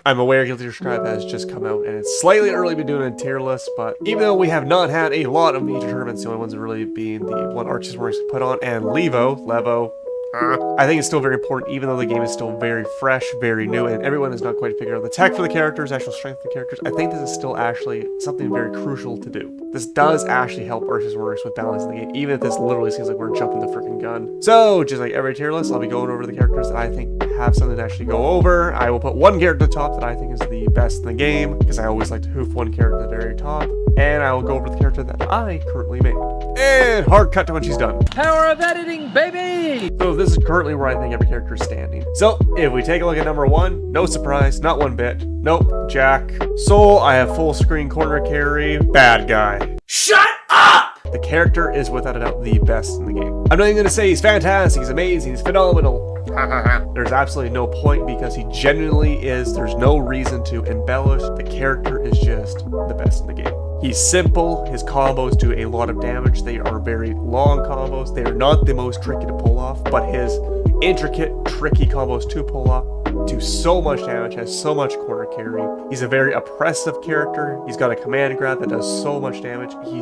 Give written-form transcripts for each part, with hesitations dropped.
I'm aware Guilty Gear Strive has just come out, and it's slightly early to be doing a tier list, but even though we have not had a lot of major tournaments, the only ones really being the one Archie's Warriors put on, and Levo, I think it's still very important, even though the game is still very fresh, very new, and everyone has not quite figured out the tech for the characters, actual strength of the characters. I think this is still actually something very crucial to do. This does actually help Archie's Warriors with balancing the game, even if this literally seems like we're jumping the freaking gun. So, just like every tier list, I'll be going over the characters that I think have something to actually go over. I will put one character at the top that I think is the best in the game, because I always like to hoof one character at the very top, and I will go over the character that I currently made. And hard cut to when she's done. Power of editing, baby! So this is currently where I think every character is standing. So if we take a look at number 1, no surprise, not one bit. Nope, Jack. Soul, I have full screen corner carry, bad guy. Shut up! The character is without a doubt the best in the game. I'm not even gonna say he's fantastic, he's amazing, he's phenomenal. There's absolutely no point because he genuinely is. There's no reason to embellish. The character is just the best in the game. He's simple, his combos do a lot of damage, they are very long combos, they are not the most tricky to pull off, but his intricate, tricky combos to pull off do so much damage, has so much corner carry. He's a very oppressive character, he's got a command grab that does so much damage, he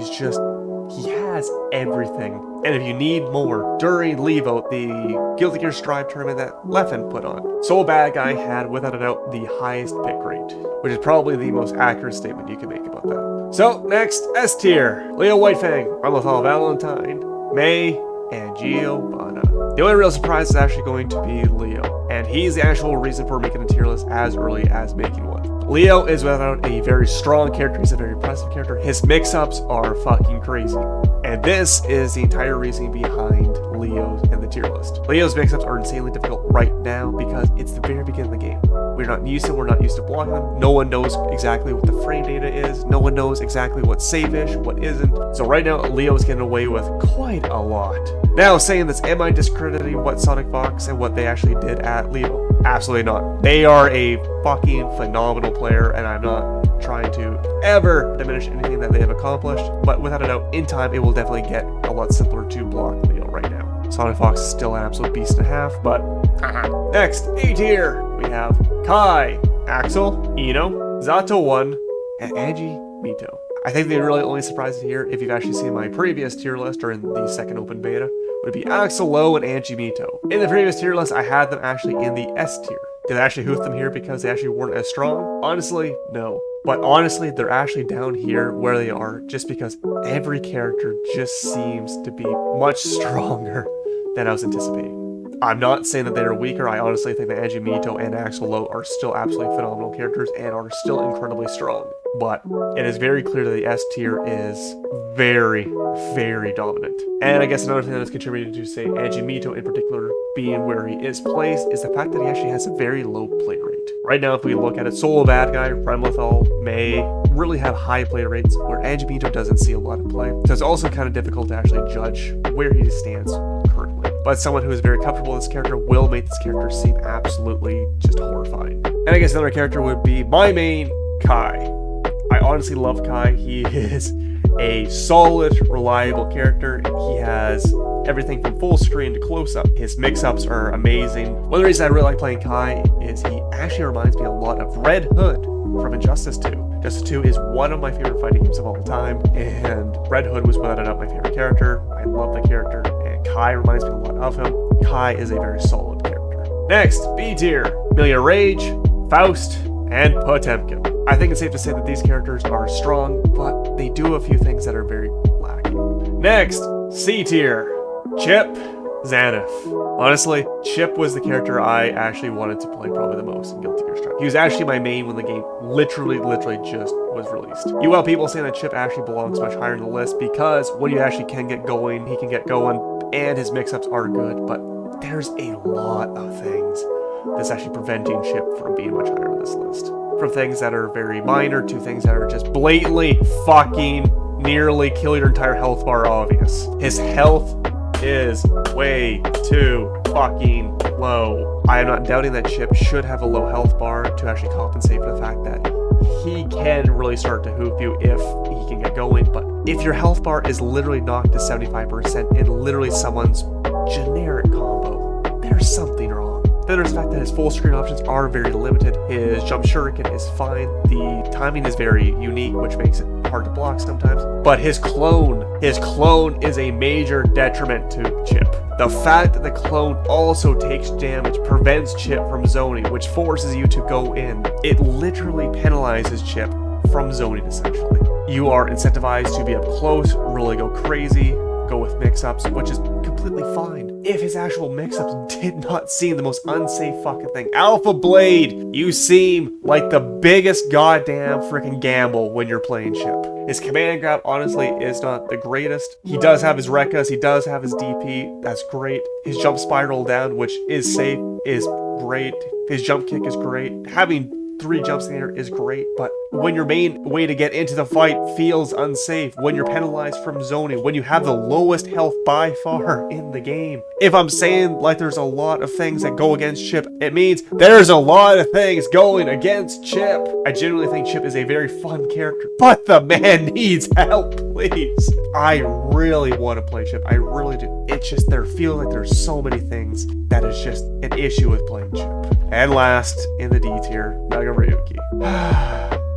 has everything. And if you need more, during Levo, the Guilty Gear Strive tournament that Leffen put on, Soul Bad Guy had, without a doubt, the highest pick rate, which is probably the most accurate statement you can make about that. So, next, S tier. Leo Whitefang, Marshmallow Valentine, May, and Giovanna. The only real surprise is actually going to be Leo, and he's the actual reason for making a tier list as early as making one. Leo is without a very strong character, he's a very impressive character. His mix-ups are fucking crazy. And this is the entire reason behind Leo's and the tier list. Leo's mix-ups are insanely difficult right now because it's the very beginning of the game. We're not used to blocking them. No one knows exactly what the frame data is. No one knows exactly what's safe-ish, what isn't. So right now, Leo's getting away with quite a lot. Now, saying this, am I discrediting what Sonic Fox and what they actually did at Levo? Absolutely not. They are a fucking phenomenal player, and I'm not trying to ever diminish anything that they have accomplished, but without a doubt, in time, it will definitely get a lot simpler to block Leo right now. Sonic Fox is still an absolute beast and a half, but next, A tier, we have Kai, Axel, Ino, Zato1, and Angie Mito. I think the really only surprises here, if you've actually seen my previous tier list or in the second open beta, would be Axel Low and Angie Mito. In the previous tier list, I had them actually in the S tier. Did I actually hoof them here because they actually weren't as strong? Honestly, no. But honestly, they're actually down here where they are just because every character just seems to be much stronger than I was anticipating. I'm not saying that they're weaker. I honestly think that Angie Mito and Axel Low are still absolutely phenomenal characters and are still incredibly strong. But it is very clear that the S tier is very, very dominant. And I guess another thing that is contributing to, say, Angie Mito in particular being where he is placed is the fact that he actually has a very low play rate. Right now, if we look at it, Soul Bad Guy, Remlethal, May really have high play rates, where Angie Mito doesn't see a lot of play. So it's also kind of difficult to actually judge where he stands currently. But someone who is very comfortable with this character will make this character seem absolutely just horrifying. And I guess another character would be my main, Kai. I honestly love Kai. He is a solid, reliable character. He has everything from full screen to close-up. His mix-ups are amazing. One of the reasons I really like playing Kai is he actually reminds me a lot of Red Hood from Injustice 2. Injustice 2 is one of my favorite fighting games of all time, and Red Hood was without a doubt my favorite character. I love the character, and Kai reminds me a lot of him. Kai is a very solid character. Next, B tier. Amelia Rage, Faust, and Potemkin. I think it's safe to say that these characters are strong, but they do a few things that are very lacking. Next, C tier. Chipp, Xanath. Honestly, Chipp was the character I actually wanted to play probably the most in Guilty Gear Strive. He was actually my main when the game literally just was released. You have people saying that Chipp actually belongs much higher in the list because when you actually can get going, he can get going, and his mix-ups are good, but there's a lot of things that's actually preventing Chipp from being much higher on this list. From things that are very minor to things that are just blatantly fucking nearly kill your entire health bar obvious. His health is way too fucking low. I am not doubting that Chipp should have a low health bar to actually compensate for the fact that he can really start to hoof you if he can get going, but If your health bar is literally knocked to 75% in literally someone's generic combo, there's something wrong. Then there's the fact that his full screen options are very limited. His jump shuriken is fine. The timing is very unique, which makes it hard to block sometimes. But his clone is a major detriment to Chipp. The fact that the clone also takes damage prevents Chipp from zoning, which forces you to go in. It literally penalizes Chipp from zoning, essentially. You are incentivized to be up close, really go crazy, go with mix-ups, which is completely fine. If his actual mix-ups did not seem the most unsafe fucking thing. Alpha Blade, you seem like the biggest goddamn freaking gamble when you're playing Chipp. His command grab, honestly, is not the greatest. He does have his Rekkas, he does have his DP, that's great. His jump spiral down, which is safe, is great. His jump kick is great. Having 3 jumps in the air is great, but when your main way to get into the fight feels unsafe, when you're penalized from zoning, when you have the lowest health by far in the game. If I'm saying like there's a lot of things that go against Chipp, it means there's a lot of things going against Chipp. I genuinely think Chipp is a very fun character, but the man needs help, please. I really want to play Chipp, I really do. It's just there feels like there's so many things that is just an issue with playing Chipp. And last, in the D tier, Nagaryoki.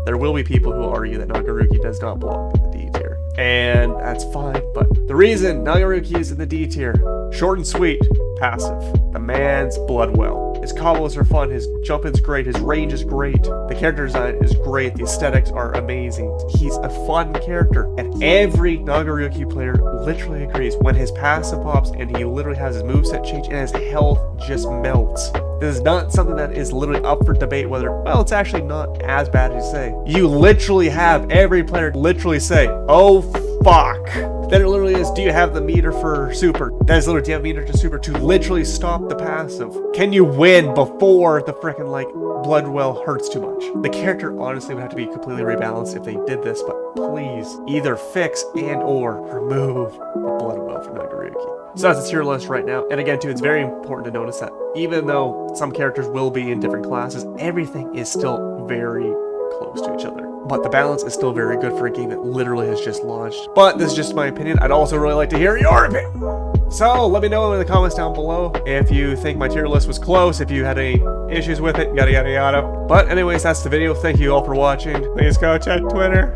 There will be people who argue that Nagaryoki does not belong in the D tier. And that's fine, but the reason Nagaryoki is in the D tier, short and sweet, passive. The man's blood well. His combos are fun, his jump in's great, his range is great, the character design is great, the aesthetics are amazing. He's a fun character, and every Nagaryoki player literally agrees when his passive pops and he literally has his moveset change and his health just melts. This is not something that is literally up for debate whether, well, it's actually not as bad as you say. You literally have every player literally say, oh fuck. Then it literally is, do you have the meter for super? That is literally, do you have meter to super to literally stop the passive? Can you win before the frickin' like blood well hurts too much? The character honestly would have to be completely rebalanced if they did this, but please either fix and or remove the blood well from Nagaryoki. So that's the tier list right now. And again, too, it's very important to notice that even though some characters will be in different classes, everything is still very close to each other. But the balance is still very good for a game that literally has just launched. But this is just my opinion. I'd also really like to hear your opinion. So let me know in the comments down below if you think my tier list was close, if you had any issues with it, yada yada yada. But anyways, that's the video. Thank you all for watching. Please go check Twitter.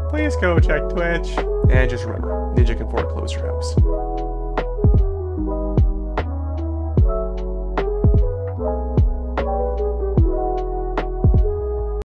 Please go check Twitch. And just remember, Ninja can foreclose your house.